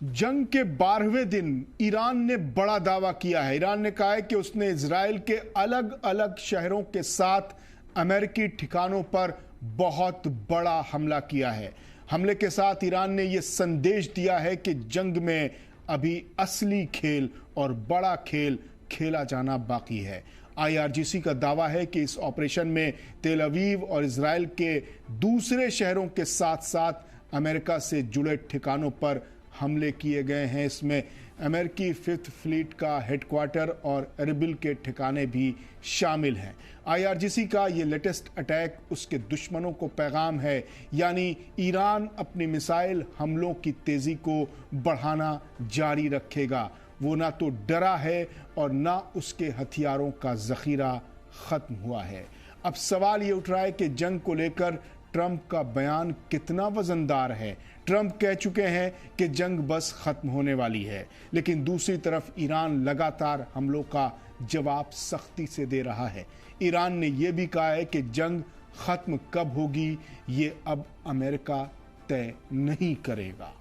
जंग के 12वें दिन ईरान ने बड़ा दावा किया है। ईरान ने कहा है कि उसने इजराइल के अलग अलग शहरों के साथ अमेरिकी ठिकानों पर बहुत बड़ा हमला किया है। हमले के साथ ईरान ने यह संदेश दिया है कि जंग में अभी असली खेल और बड़ा खेल खेला जाना बाकी है। आईआरजीसी का दावा है कि इस ऑपरेशन में तेल अवीव और इजराइल के दूसरे शहरों के साथ साथ अमेरिका से जुड़े ठिकानों पर हमले किए गए हैं। इसमें अमेरिकी 5th फ्लीट का हेडक्वार्टर और एरबिल के ठिकाने भी शामिल हैं। आईआरजीसी का ये लेटेस्ट अटैक उसके दुश्मनों को पैगाम है, यानी ईरान अपनी मिसाइल हमलों की तेजी को बढ़ाना जारी रखेगा। वो ना तो डरा है और ना उसके हथियारों का जखीरा खत्म हुआ है। अब सवाल ये उठ रहा है कि जंग को लेकर ट्रंप का बयान कितना वजनदार है। ट्रंप कह चुके हैं कि जंग बस खत्म होने वाली है, लेकिन दूसरी तरफ ईरान लगातार हमलों का जवाब सख्ती से दे रहा है। ईरान ने यह भी कहा है कि जंग खत्म कब होगी ये अब अमेरिका तय नहीं करेगा।